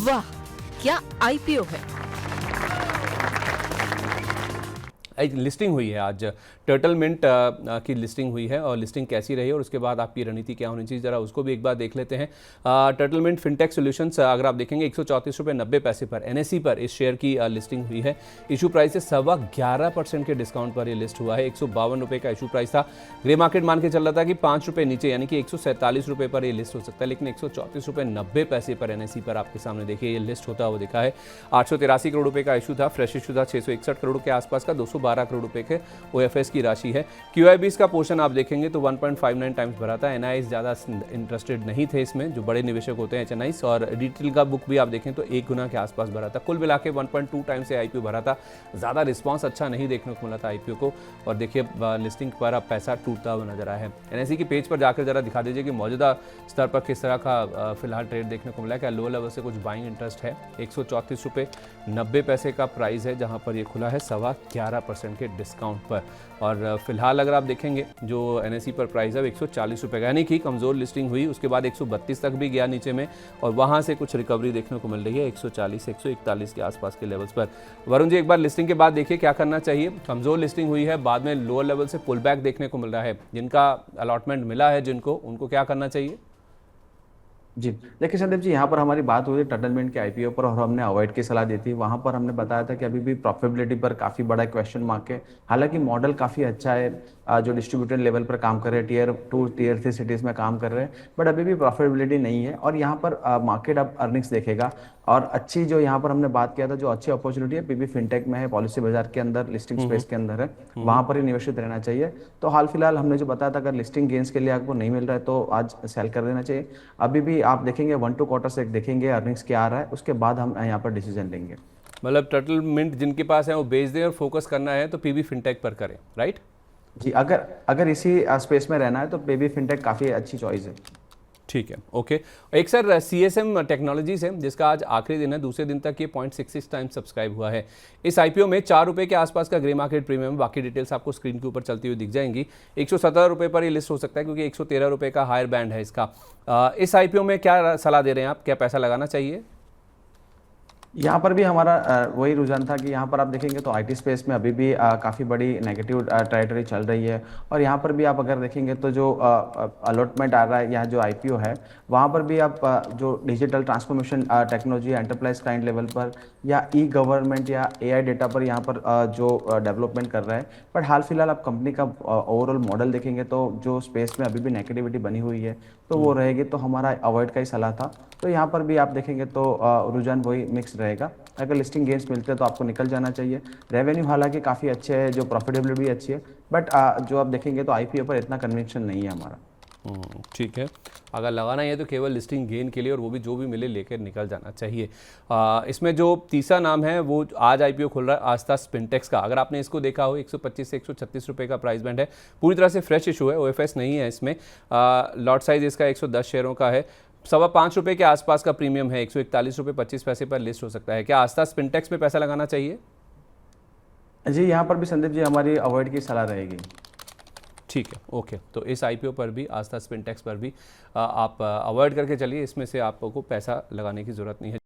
वाह, क्या आईपीओ है। एक लिस्टिंग हुई है आज, टर्टल मिंट की लिस्टिंग हुई है और लिस्टिंग कैसी रही और उसके बाद आपकी रणनीति क्या होनी चाहिए, जरा उसको भी एक बार देख लेते हैं। टर्टल मिंट फिनटेक सॉल्यूशंस अगर आप देखेंगे 134.90 पर एनएसई पर इस शेयर की लिस्टिंग हुई है। इशू प्राइस से 11.25% के डिस्काउंट पर ये लिस्ट हुआ है। 152 रुपये का इशू प्राइस था। ग्रे मार्केट मान के चल रहा था कि 5 रुपये नीचे यानी कि 147 रुपये पर ये लिस्ट हो सकता है, लेकिन 134.90 पर एनएसई पर आपके सामने देखिए ये लिस्ट होता हुआ दिखा है। 883 करोड़ रुपये का इशू था, फ्रेश इशू था 661 करोड़ के आसपास का, 212 करोड़ रुपए के ओएफएस की राशि है। क्यूआईबीस का पोर्शन आप देखेंगे तो 1.59 टाइम्स भरा था। एनआईएस ज़्यादा इंटरेस्टेड नहीं थे इसमें, जो बड़े निवेशक होते हैं एचएनआईस, और डिटेल का बुक भी आप देखें तो 1 गुना के आसपास भरा था। कुल मिला के 1.2 टाइम्स से आईपीओ भरा था। ज़्यादा रिस्पॉन्स अच्छा नहीं देखने को मिला था आईपीओ को, और देखिए लिस्टिंग पर अब पैसा टूटता हुआ नजर आया है। एनएसई के पेज पर जाकर जरा दिखा दीजिए कि मौजूदा स्तर पर किस तरह का फिलहाल ट्रेड देखने को मिला है। क्या लो लेवल से कुछ बाइंग इंटरेस्ट है। 134.90 का प्राइस है जहां पर ये खुला है 11.25% के डिस्काउंट पर, और फिलहाल अगर आप देखेंगे जो एनएसई पर प्राइस है 140 रुपये का, यानी कि कमज़ोर लिस्टिंग हुई, उसके बाद 132 तक भी गया नीचे में, और वहां से कुछ रिकवरी देखने को मिल रही है 140 141 के आसपास के लेवल्स पर। वरुण जी, एक बार लिस्टिंग के बाद देखिए क्या करना चाहिए। कमज़ोर लिस्टिंग हुई है, बाद में लोअर लेवल से पुल बैक देखने को मिल रहा है। जिनका अलॉटमेंट मिला है जिनको, उनको क्या करना चाहिए? जी, देखिए संदीप जी, यहाँ पर हमारी बात हुई थी टर्टल मिंट के आईपीओ पर और हमने अवॉइड की सलाह दी थी। वहाँ पर हमने बताया था कि अभी भी प्रॉफिटेबिलिटी पर काफ़ी बड़ा क्वेश्चन मार्क है। हालांकि मॉडल काफ़ी अच्छा है, जो डिस्ट्रीब्यूटेड लेवल पर काम कर रहे हैं, टियर 2 टियर 3 सिटीज़ में काम कर रहे हैं, बट अभी भी प्रॉफिटेबिलिटी नहीं है। और यहाँ पर मार्केट अब अर्निंग्स देखेगा, और अच्छी जो यहाँ पर हमने बात किया था, जो अच्छी अपॉर्चुनिटी है पीबी फिनटेक में है, पॉलिसी बाजार के अंदर, लिस्टिंग स्पेस के अंदर है, वहाँ पर ही निवेशित रहना चाहिए। तो हाल फिलहाल हमने जो बताया था, अगर लिस्टिंग गेंस के लिए आपको नहीं मिल रहा है तो आज सेल कर देना चाहिए। अभी भी आप देखेंगे 1-2 क्वार्टर से देखेंगे अर्निंग्स क्या आ रहा है, उसके बाद हम यहाँ पर डिसीजन लेंगे। मतलब टर्टल मिंट जिनके पास है वो बेच दें और फोकस करना है तो पीबी फिनटेक पर करें, राइट? जी, अगर इसी स्पेस में रहना है तो पीबी फिनटेक काफ़ी अच्छी चॉइस है। ठीक है, ओके। एक सर सीएसएम टेक्नोलॉजीज है जिसका आज आखिरी दिन है, दूसरे दिन तक ये 0.66 टाइम्स सब्सक्राइब हुआ है। इस आईपीओ में 4 रुपये के आसपास का ग्रे मार्केट प्रीमियम, बाकी डिटेल्स आपको स्क्रीन के ऊपर चलती हुई दिख जाएंगी। 117 रुपये पर ये लिस्ट हो सकता है क्योंकि 113 रुपये का हायर बैंड है इसका। इस आईपीओ में क्या सलाह दे रहे हैं आप, क्या पैसा लगाना चाहिए? यहाँ पर भी हमारा वही रुझान था कि यहाँ पर आप देखेंगे तो आईटी स्पेस में अभी भी काफ़ी बड़ी नेगेटिव टेरिटरी चल रही है। और यहाँ पर भी आप अगर देखेंगे तो जो अलॉटमेंट आ रहा है, यहाँ जो आईपीओ है, वहाँ पर भी आप जो digital transformation technology enterprise client level पर या ई गवर्नमेंट या एआई डेटा पर यहाँ पर जो डेवलपमेंट कर रहा है। बट हाल फिलहाल आप कंपनी का ओवरऑल मॉडल देखेंगे तो जो स्पेस में अभी भी नेगेटिविटी बनी हुई है तो वो रहेगी, तो हमारा अवॉइड का ही सलाह था। तो यहाँ पर भी आप देखेंगे तो रुझान वही मिक्स रहेगा। अगर लिस्टिंग गेन्स मिलते हैं तो आपको निकल जाना चाहिए। रेवेन्यू हालांकि काफ़ी अच्छे है, जो प्रॉफिटेबिलिटी भी अच्छी है, बट जो आप देखेंगे तो आईपीओ पर इतना कन्विक्शन नहीं है हमारा। ठीक है, अगर लगाना है तो केवल लिस्टिंग गेन के लिए, और वो भी जो भी मिले लेकर निकल जाना चाहिए। इसमें जो तीसरा नाम है वो आज आईपीओ खुल रहा है आस्था स्पिनटेक्स का। अगर आपने इसको देखा हो 125 से 136 रुपये का प्राइस बैंड है, पूरी तरह से फ्रेश इशू है, ओएफएस नहीं है इसमें। लॉट साइज इसका 110 शेयरों का है, 5.25 रुपये के आसपास का प्रीमियम है, 141 रुपये 25 पैसे पर लिस्ट हो सकता है। क्या आस्था स्पिनटेक्स में पैसा लगाना चाहिए? जी, यहाँ पर भी संदीप जी हमारी अवॉइड की सलाह रहेगी। ठीक है, ओके। तो इस आईपीओ पर भी, आस्था स्पिनटेक्स पर भी आप अवॉइड करके चलिए, इसमें से आपको पैसा लगाने की ज़रूरत नहीं है।